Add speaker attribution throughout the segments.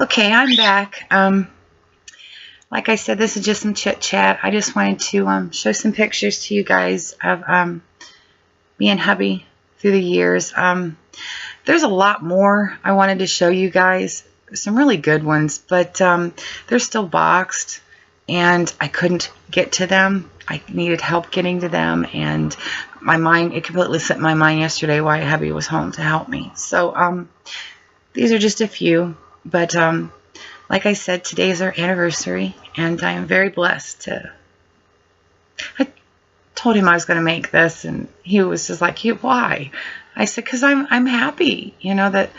Speaker 1: Okay, I'm back. Like I said, this is just some chit chat. I just wanted to show some pictures to you guys of me and hubby through the years. There's a lot more I wanted to show you guys, some really good ones, but they're still boxed, and I couldn't get to them. I needed help getting to them, and it completely slipped my mind yesterday why hubby was home to help me. So these are just a few, but like I said, today is our anniversary, and I am very blessed I told him I was going to make this, and he was just like, why? I said, because I'm happy, that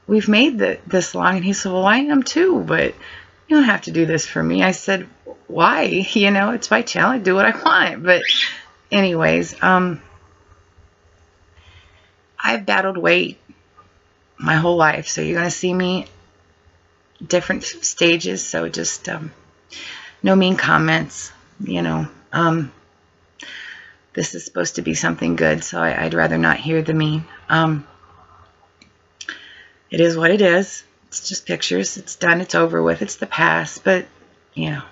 Speaker 1: we've made this long. And he said, well, I am too, but you don't have to do this for me. I said, why? It's my channel. I do what I want. But anyways, I've battled weight my whole life, so you're going to see me different stages, so just no mean comments. This is supposed to be something good, so I'd rather not hear the mean. It is what it is. It's just pictures. It's done. It's over with. It's the past. But we've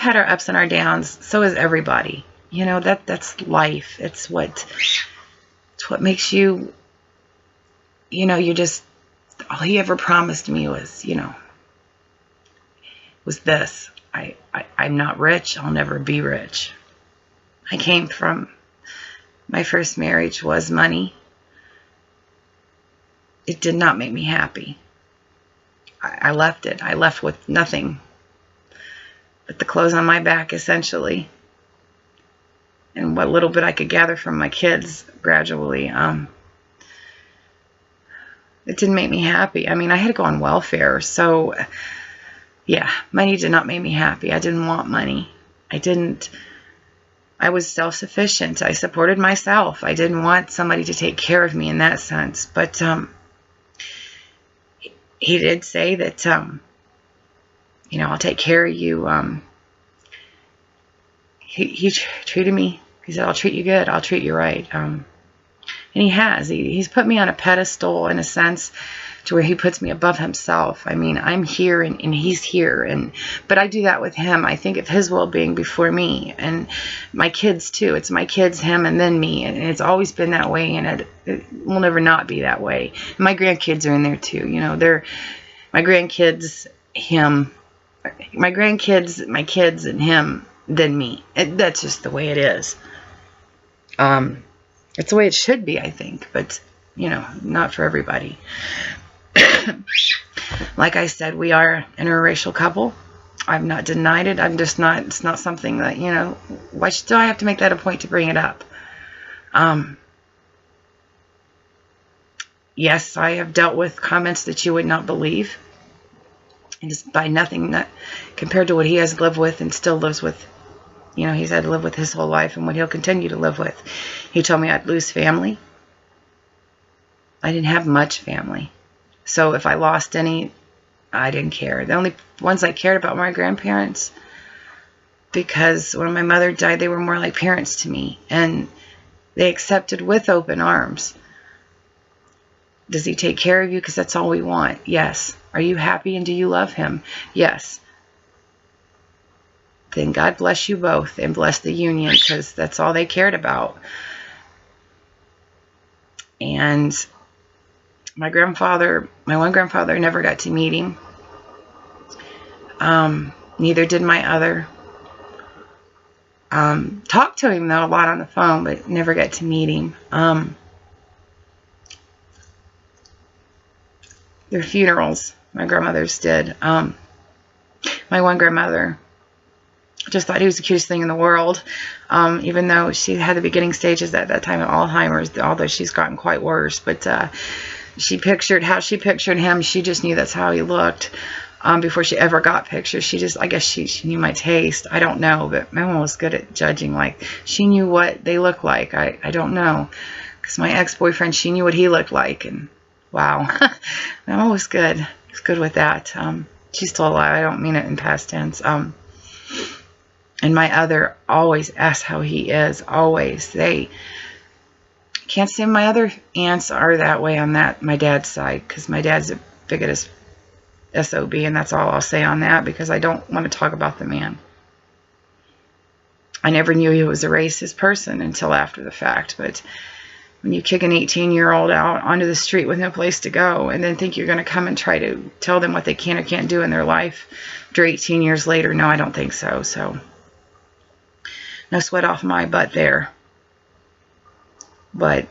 Speaker 1: had our ups and our downs. So has everybody. That's life. It's what makes you. You're just, all he ever promised me was, was this. I'm not rich. I'll never be rich. I came from, my first marriage was money. It did not make me happy. I left it. I left with nothing but the clothes on my back, essentially. And what little bit I could gather from my kids gradually, it didn't make me happy. I mean, I had to go on welfare. So, yeah, money did not make me happy. I didn't want money. I was self-sufficient. I supported myself. I didn't want somebody to take care of me in that sense. But he did say that, I'll take care of you. He treated me. He said, I'll treat you good. I'll treat you right. And he has. He's put me on a pedestal in a sense to where he puts me above himself. I mean, I'm here and he's here. But I do that with him. I think of his well-being before me and my kids too. It's my kids, him, and then me. And it's always been that way, and it will never not be that way. And my grandkids are in there too. They're my grandkids, him, my grandkids, my kids, and him, then me. That's just the way it is. It's the way it should be, I think, but, not for everybody. Like I said, we are an interracial couple. I've not denied it. I'm just not, it's not something that, why do I have to make that a point to bring it up? Yes, I have dealt with comments that you would not believe. And just by nothing that, compared to what he has lived with and still lives with. He's had to live with his whole life and what he'll continue to live with. He told me I'd lose family. I didn't have much family. So if I lost any, I didn't care. The only ones I cared about were my grandparents. Because when my mother died, they were more like parents to me. And they accepted with open arms. Does he take care of you? Because that's all we want. Yes. Are you happy and do you love him? Yes. Then God bless you both and bless the union, because that's all they cared about. And my one grandfather never got to meet him. Neither did my other. Talked to him, though, a lot on the phone, but never got to meet him. Their funerals, my grandmother's did. My one grandmother just thought he was the cutest thing in the world, even though she had the beginning stages at that time of Alzheimer's, although she's gotten quite worse. But she pictured how she pictured him. She just knew that's how he looked before she ever got pictures. I guess she knew my taste. I don't know, but my mom was good at judging. Like, she knew what they looked like. I don't know, because my ex-boyfriend, she knew what he looked like, and wow, my mom was good. Was good with that. She's still alive. I don't mean it in past tense. And my other always asks how he is. Always. Can't say my other aunts are that way on my dad's side, because my dad's a biggest SOB, and that's all I'll say on that, because I don't want to talk about the man. I never knew he was a racist person until after the fact, but when you kick an 18-year-old out onto the street with no place to go and then think you're going to come and try to tell them what they can or can't do in their life after 18 years later, no, I don't think so. So no sweat off my butt there. But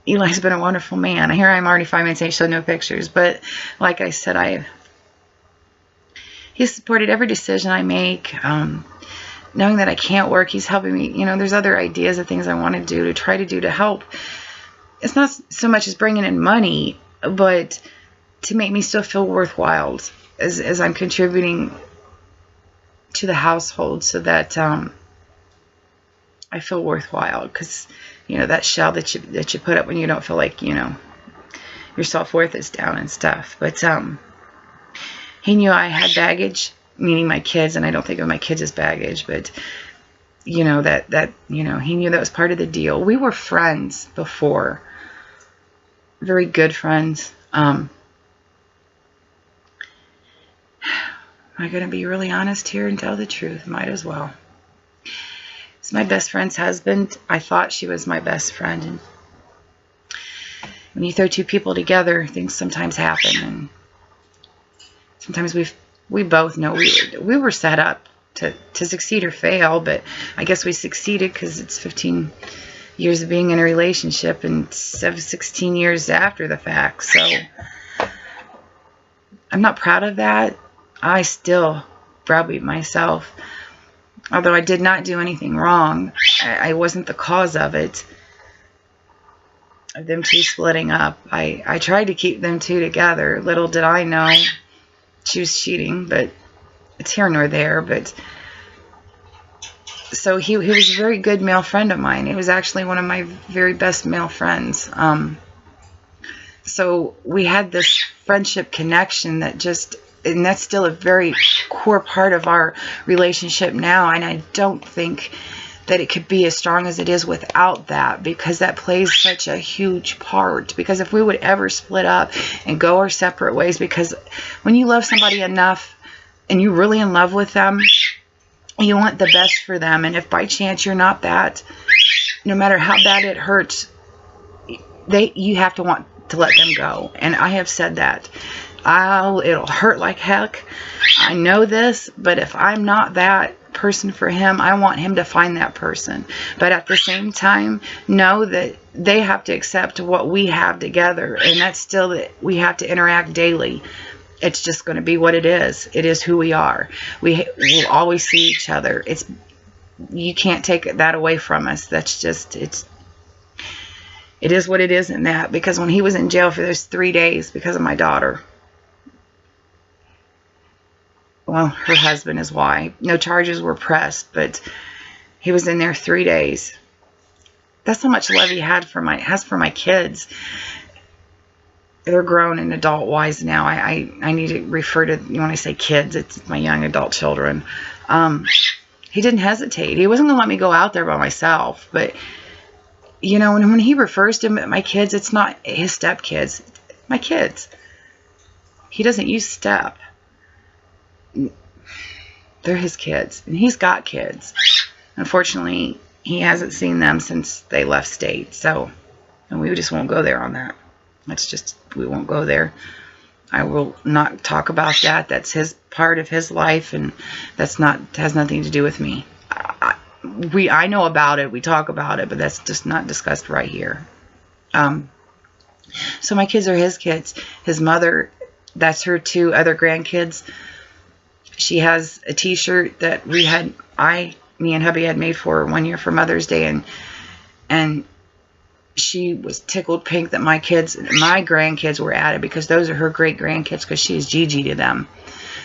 Speaker 1: Eli's been a wonderful man. Here I'm already 5 minutes in, showed no pictures. But like I said, he's supported every decision I make. Knowing that I can't work, he's helping me. You know, there's other ideas of things I want to do, to try to do to help. It's not so much as bringing in money, but to make me still feel worthwhile as I'm contributing to the household, so that I feel worthwhile. Because, you know, that shell that you put up when you don't feel like, you know, your self-worth is down and stuff. But he knew I had baggage, meaning my kids, and I don't think of my kids as baggage, but you know, that you know, he knew that was part of the deal. We were friends before, very good friends. Am I going to be really honest here and tell the truth? Might as well. It's my best friend's husband. I thought she was my best friend, and when you throw two people together, things sometimes happen, and sometimes we both know we were set up to succeed or fail, but I guess we succeeded because it's 15 years of being in a relationship and 16 years after the fact. So I'm not proud of that. I still browbeat myself. Although I did not do anything wrong, I wasn't the cause of it. Of them two splitting up. I tried to keep them two together. Little did I know she was cheating, but it's here nor there. But so he was a very good male friend of mine. He was actually one of my very best male friends. So we had this friendship connection that just, and that's still a very core part of our relationship now. And I don't think that it could be as strong as it is without that, because that plays such a huge part. Because if we would ever split up and go our separate ways, because when you love somebody enough and you're really in love with them, you want the best for them. And if by chance you're not that, no matter how bad it hurts, you have to want to let them go. And I have said that. It'll hurt like heck. I know this, but if I'm not that person for him, I want him to find that person. But at the same time, know that they have to accept what we have together, and that's still that we have to interact daily. It's just going to be what it is. It is who we are. We will always see each other. You can't take that away from us. That's just, it is what it is in that. Because when he was in jail for those 3 days because of my daughter, well, her husband is why. No charges were pressed, but he was in there 3 days. That's how much love he has for my kids. They're grown and adult-wise now. I need to refer to, when I say kids, it's my young adult children. He didn't hesitate. He wasn't going to let me go out there by myself. But, you know, when he refers to my kids, it's not his stepkids. My kids. He doesn't use step. They're his kids, and he's got kids. Unfortunately, he hasn't seen them since they left state, so, and we just won't go there on that. It's just, we won't go there. I will not talk about that. That's his part of his life, and has nothing to do with me. I know about it, we talk about it, but that's just not discussed right here. So my kids are his kids. His mother, that's her 2 other grandkids. She has a t-shirt that me and hubby had made for her 1 year for Mother's Day, and she was tickled pink that my grandkids were at it, because those are her great grandkids, because she is Gigi to them.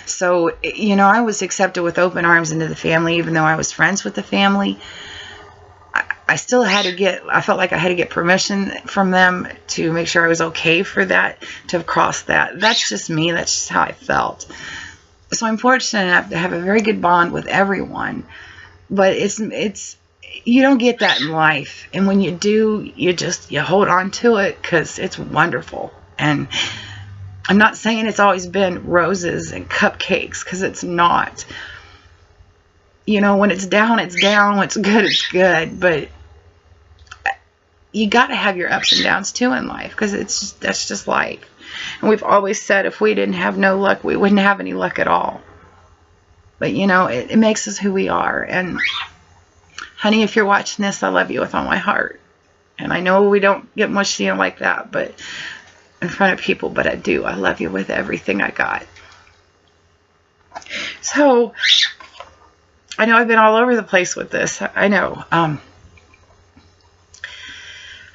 Speaker 1: So, you know, I was accepted with open arms into the family, even though I was friends with the family. I still had to I felt like I had to get permission from them to make sure I was okay for that, to have crossed that. That's just me. That's just how I felt. So I'm fortunate enough to have a very good bond with everyone. But it's You don't get that in life. And when you do, you hold on to it because it's wonderful. And I'm not saying it's always been roses and cupcakes, because it's not. You know, when it's down, it's down. When it's good, it's good. But you got to have your ups and downs too in life, because that's just life. And we've always said if we didn't have no luck, we wouldn't have any luck at all. But, you know, it makes us who we are. And, honey, if you're watching this, I love you with all my heart. And I know we don't get much seeing like that, but in front of people, but I do. I love you with everything I got. So, I know I've been all over the place with this. I know. I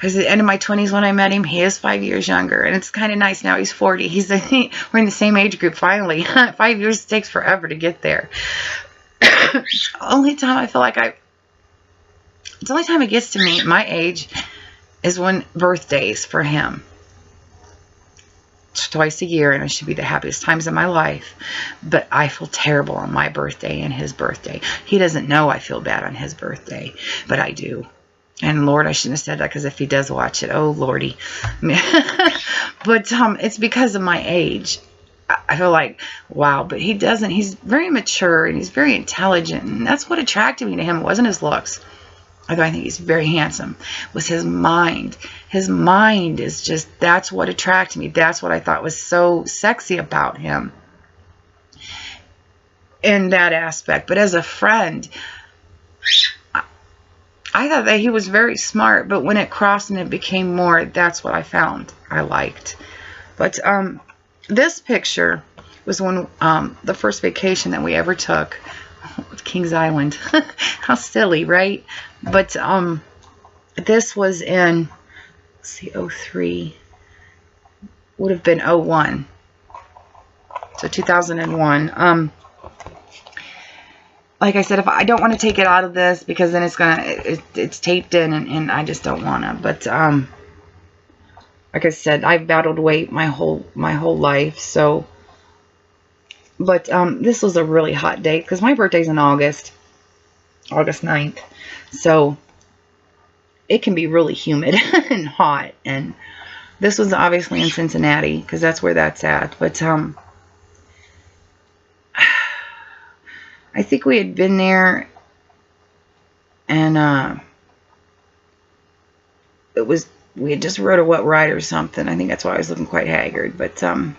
Speaker 1: was at the end of my 20s when I met him. He is 5 years younger, and it's kind of nice. Now he's 40. We're in the same age group finally. 5 years takes forever to get there. It's the only time I feel like it's the only time it gets to me at my age is when birthdays for him. It's twice a year, and it should be the happiest times of my life. But I feel terrible on my birthday and his birthday. He doesn't know I feel bad on his birthday, but I do. And Lord, I shouldn't have said that, because if he does watch it, oh Lordy. But it's because of my age. I feel like, wow, but he doesn't. He's very mature and he's very intelligent, and that's what attracted me to him. It wasn't his looks, although I think he's very handsome. It was his mind. His mind is just, that's what attracted me. That's what I thought was so sexy about him in that aspect. But as a friend, I thought that he was very smart, but when it crossed and it became more, that's what I found I liked. But this picture was when the first vacation that we ever took with Kings Island. How silly, right? But this was in, let's see, 03. Would have been 01. So 2001. Like I said, if I don't want to take it out of this, because then it's taped in, and I just don't want to. But like I said, I've battled weight my whole life. So, but this was a really hot date, because my birthday's in August 9th. So it can be really humid and hot. And this was obviously in Cincinnati, because that's where that's at. But I think we had been there, and we had just rode a wet ride or something. I think that's why I was looking quite haggard. But so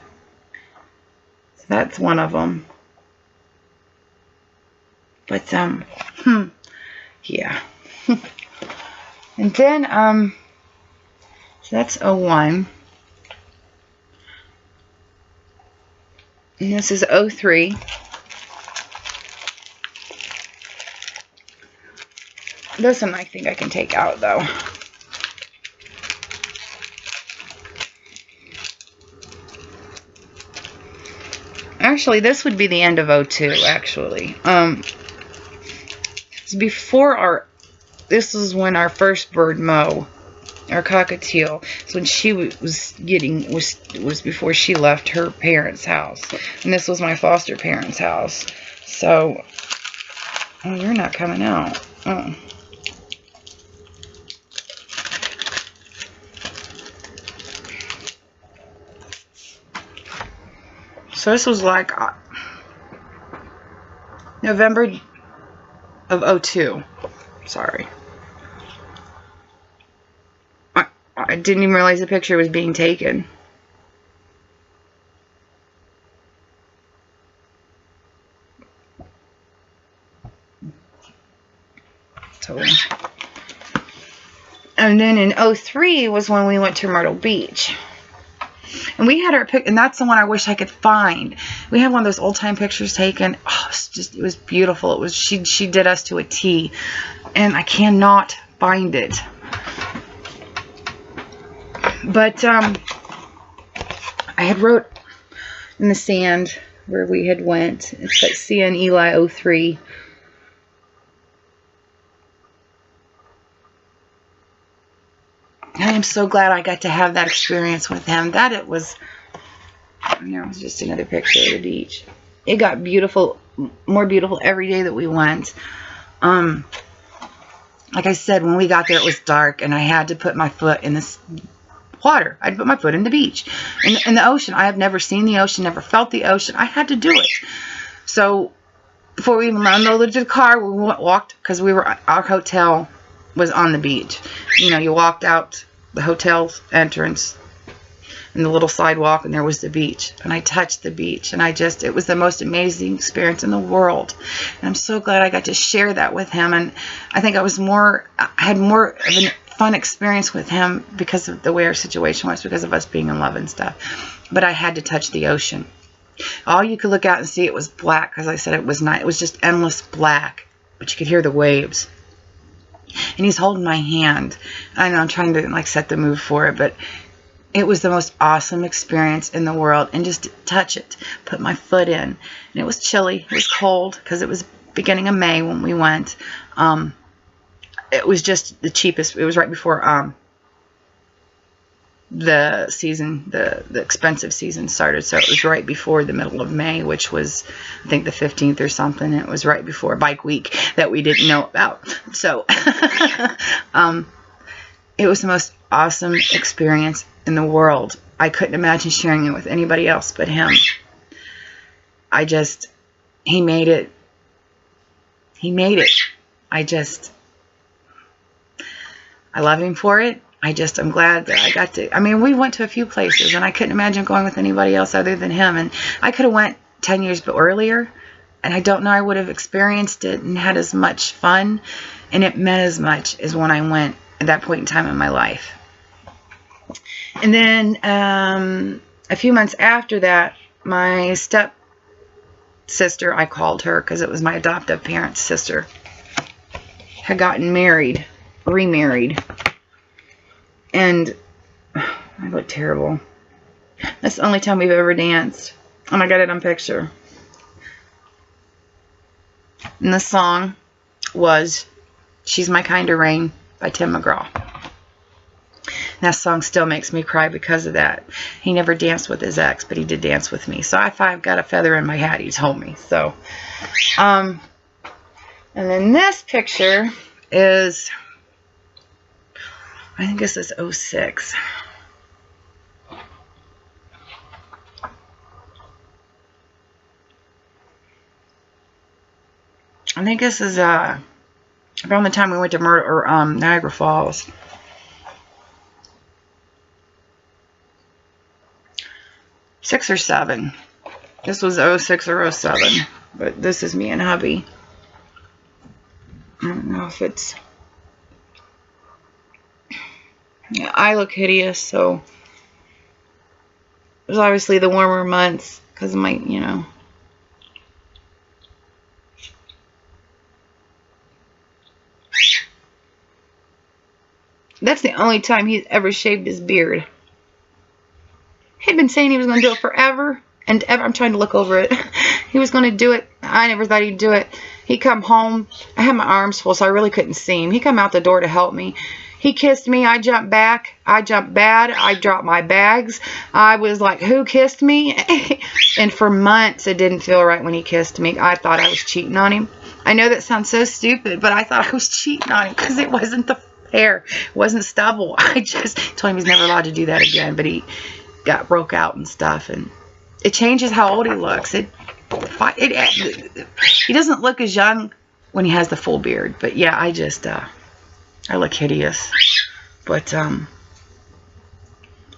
Speaker 1: that's one of them. But yeah. And then so that's 01. And this is 03. This one I think I can take out, though. Actually, this would be the end of 02, actually. It's before this was when our first bird, Mo, our cockatiel, so when she was before she left her parents' house. And this was my foster parents' house. So, oh, you're not coming out. Oh. So this was like November of 02. Sorry. I didn't even realize the picture was being taken. Totally. And then in 03 was when we went to Myrtle Beach. And we had our pic, and that's the one I wish I could find. We had one of those old time pictures taken. Oh, it was beautiful. It was she did us to a T, and I cannot find it. But I had wrote in the sand where we had went. It's like CN Eli 03. I am so glad I got to have that experience with him. That it was, and there was just another picture of the beach. It got beautiful, more beautiful every day that we went. like I said, when we got there, it was dark, and I had to put my foot in this water. I'd put my foot in the beach, in the ocean. I have never seen the ocean, never felt the ocean. I had to do it. So before we even unloaded the car, we walked, because our hotel was on the beach. You know, you walked out the hotel's entrance and the little sidewalk, and there was the beach, and I touched the beach, and it was the most amazing experience in the world, and I'm so glad I got to share that with him. And I think I had more of a fun experience with him because of the way our situation was, because of us being in love and stuff. But I had to touch the ocean. All you could look out and see, it was black, because I said it was night. It was just endless black, but you could hear the waves. And he's holding my hand. I know I'm trying to like set the mood for it, but it was the most awesome experience in the world. And just to touch it, put my foot in, and it was chilly. It was cold because it was beginning of May when we went. It was just the cheapest. It was right before the season, the expensive season started. So it was right before the middle of May, which was, I think, the 15th or something. It was right before Bike Week that we didn't know about. So it was the most awesome experience in the world. I couldn't imagine sharing it with anybody else but him. He made it. I love him for it. I'm glad that I got to. I mean, we went to a few places, and I couldn't imagine going with anybody else other than him. And I could have went 10 years earlier, and I don't know, I would have experienced it and had as much fun, and it meant as much as when I went at that point in time in my life. And then a few months after that, my step sister, I called her because it was my adoptive parents' sister, had gotten remarried. And I look terrible. That's the only time we've ever danced. And I got it on picture. And the song was She's My Kind of Rain by Tim McGraw. That song still makes me cry because of that. He never danced with his ex, but he did dance with me. So if I've got a feather in my hat, he told me. So, and then this picture is, I think this is 06. I think this is around the time we went to Niagara Falls. '06 or '07. This was 06 or 07. But this is me and hubby. I don't know if it's... Yeah, I look hideous, so it was obviously the warmer months because of my, you know. That's the only time he's ever shaved his beard. He'd been saying he was going to do it forever and ever. I'm trying to look over it. He was going to do it. I never thought he'd do it. He come home. I had my arms full, so I really couldn't see him. He come out the door to help me. He kissed me. I jumped back. I jumped bad. I dropped my bags. I was like, who kissed me? And for months, it didn't feel right when he kissed me. I thought I was cheating on him. I know that sounds so stupid, but I thought I was cheating on him because it wasn't the hair. It wasn't stubble. I just told him he's never allowed to do that again, but he broke out and stuff. And it changes how old he looks. He doesn't look as young when he has the full beard. But yeah, I look hideous, but I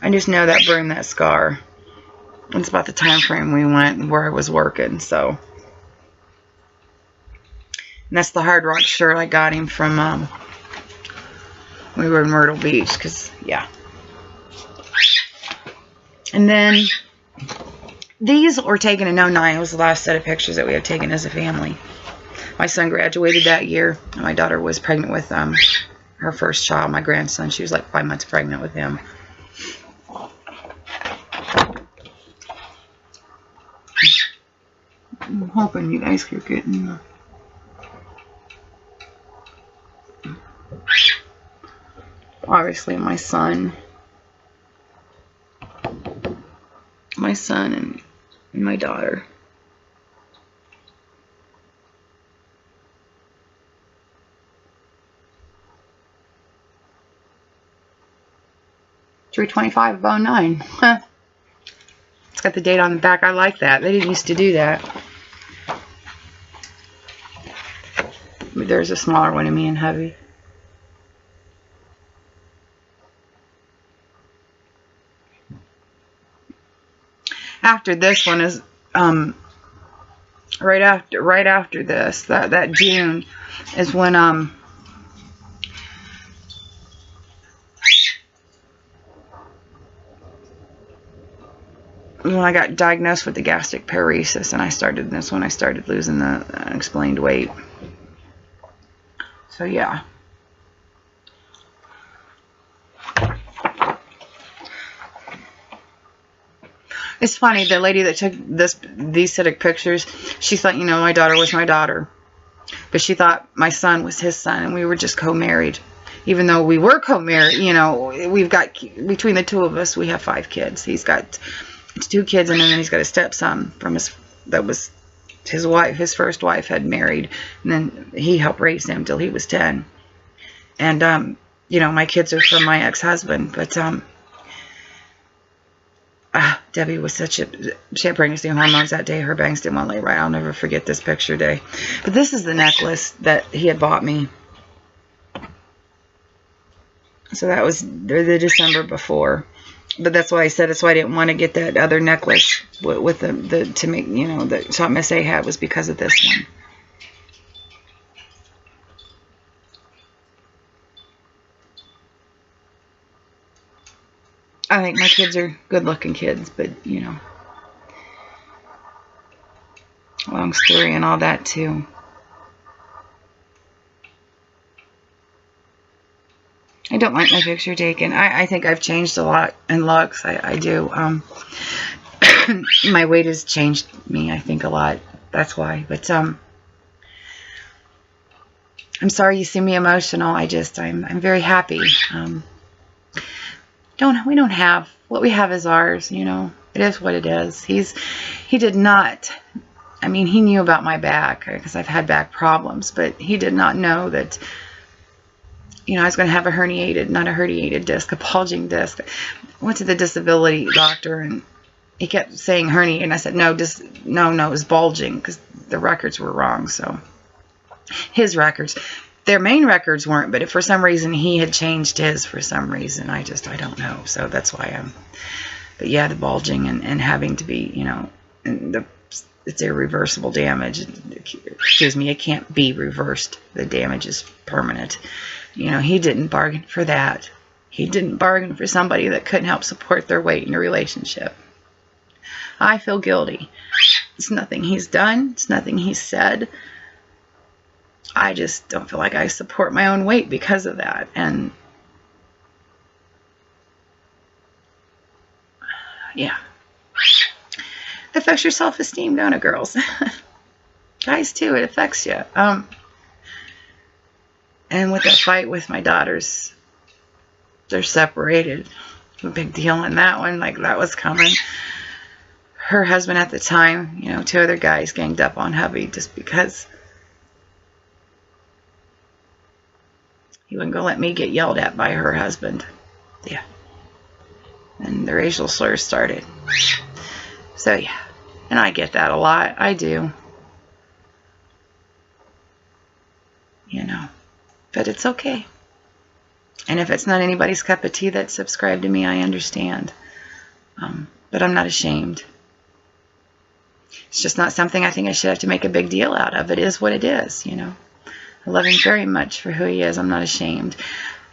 Speaker 1: just know that burned that scar. It's about the time frame we went and where I was working, so. And that's the Hard Rock shirt I got him from, we were in Myrtle Beach, because, yeah. And then, these were taken in '09. It was the last set of pictures that we had taken as a family. My son graduated that year, and my daughter was pregnant with, her first child, my grandson. She was like 5 months pregnant with him. I'm hoping you guys could get in the... Obviously my son and my daughter. 3/25 of 09. It's got the date on the back. I like that. They didn't used to do that. There's a smaller one of me and hubby. After this one is right after this, that June is when I got diagnosed with the gastric paresis, and that's when I started losing the unexplained weight. So yeah. It's funny, the lady that took these set of pictures, she thought, you know, my daughter was my daughter. But she thought my son was his son, and we were just co-married. Even though we were co-married, you know, we've got, between the two of us, we have 5 kids. He's got 2 kids, and then he's got a stepson from that was his wife. His first wife had married, and then he helped raise him till he was 10. And, you know, my kids are from my ex-husband, but, Debbie was she had pregnancy hormones that day. Her bangs didn't want to lay right. I'll never forget this picture day. But this is the necklace that he had bought me. So that was the December before. But that's why I said, that's why I didn't want to get that other necklace with the to make, you know, the shot Miss A had, was because of this one. I think my kids are good-looking kids, but, you know, long story and all that, too. I don't like my picture taken. I think I've changed a lot in looks. I do. My weight has changed me, I think, a lot. That's why. But, I'm sorry you see me emotional. I'm very happy. We don't have, what we have is ours, you know. It is what it is. He did not, I mean, he knew about my back because I've had back problems, but he did not know that, you know, I was going to have not a herniated disc, a bulging disc. I went to the disability doctor, and he kept saying hernia, and I said, no, it was bulging, because the records were wrong. So his records, their main records weren't, but if for some reason he had changed his for some reason, I don't know. So that's why but yeah, the bulging and having to be, you know, and it's irreversible damage. Excuse me, it can't be reversed. The damage is permanent. You know, he didn't bargain for that. He didn't bargain for somebody that couldn't help support their weight in a relationship. I feel guilty. It's nothing he's done. It's nothing he's said. I just don't feel like I support my own weight because of that. And yeah, it affects your self-esteem, don't it, girls? Guys too, it affects you. And with that fight with my daughters, they're separated. A big deal in that one. Like, that was coming. Her husband at the time, you know, 2 other guys ganged up on hubby just because he wasn't going to let me get yelled at by her husband. Yeah. And the racial slurs started. So, yeah. And I get that a lot. I do. You know. But it's okay. And if it's not anybody's cup of tea that subscribe to me, I understand. But I'm not ashamed. It's just not something I think I should have to make a big deal out of. It is what it is, you know. I love him very much for who he is. I'm not ashamed.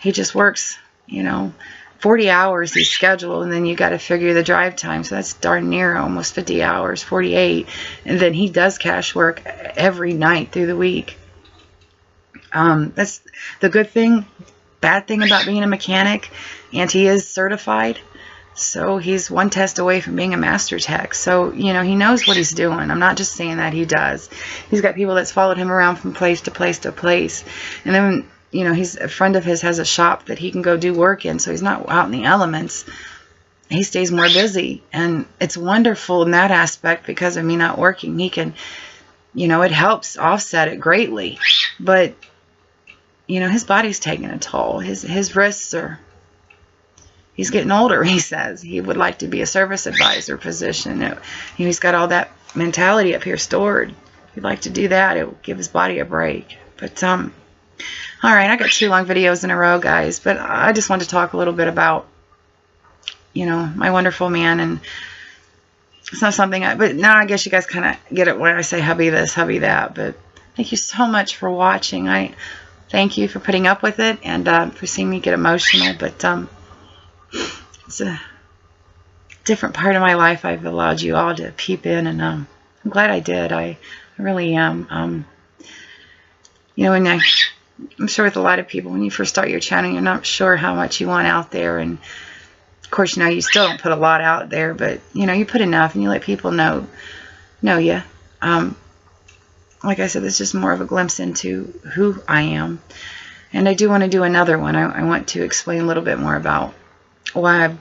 Speaker 1: He just works, you know, 40 hours he's scheduled, and then you got to figure the drive time. So that's darn near almost 50 hours, 48. And then he does cash work every night through the week. That's the good thing. Bad thing about being a mechanic, and he is certified. So he's 1 test away from being a master tech. So, you know, he knows what he's doing. I'm not just saying that, he does. He's got people that's followed him around from place to place to place. And then, you know, a friend of his has a shop that he can go do work in, so he's not out in the elements. He stays more busy. And it's wonderful in that aspect because of me not working. He can, you know, it helps offset it greatly. But, you know, his body's taking a toll. His wrists are, he's getting older, he says. He would like to be a service advisor position. He's got all that mentality up here stored. He'd like to do that. It would give his body a break. But, all right, I got 2 long videos in a row, guys. But I just wanted to talk a little bit about, you know, my wonderful man. And it's not something but now I guess you guys kind of get it when I say hubby this, hubby that. But thank you so much for watching. I thank you for putting up with it and for seeing me get emotional. But it's a different part of my life I've allowed you all to peep in, and I'm glad I did. I really am. You know, and I'm sure with a lot of people, when you first start your channel, you're not sure how much you want out there. And of course, you know, you still don't put a lot out there, but you know, you put enough and you let people know you. Like I said, this is just more of a glimpse into who I am. And I do want to do another one. I want to explain a little bit more about why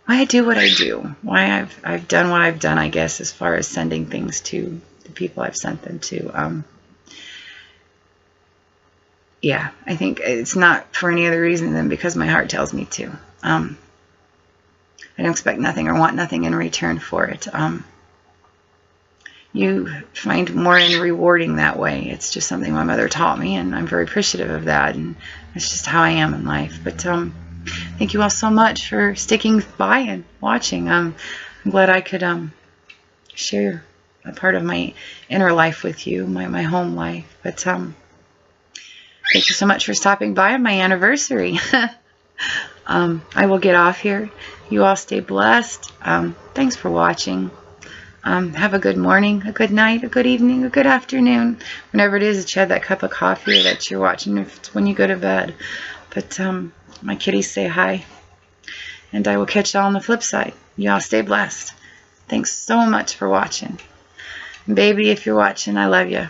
Speaker 1: I do what I do, why I've done what I've done, I guess, as far as sending things to the people I've sent them to. Yeah, I think it's not for any other reason than because my heart tells me to. I don't expect nothing or want nothing in return for it. You find more in rewarding that way. It's just something my mother taught me, and I'm very appreciative of that, and it's just how I am in life. But thank you all so much for sticking by and watching. I'm glad I could share a part of my inner life with you, my home life. But thank you so much for stopping by on my anniversary. I will get off here. You all stay blessed. Thanks for watching. Have a good morning, a good night, a good evening, a good afternoon. Whenever it is that you had that cup of coffee or that you're watching, if it's when you go to bed. But my kitties say hi. And I will catch y'all on the flip side. You all stay blessed. Thanks so much for watching. And baby, if you're watching, I love you.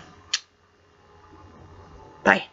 Speaker 1: Bye.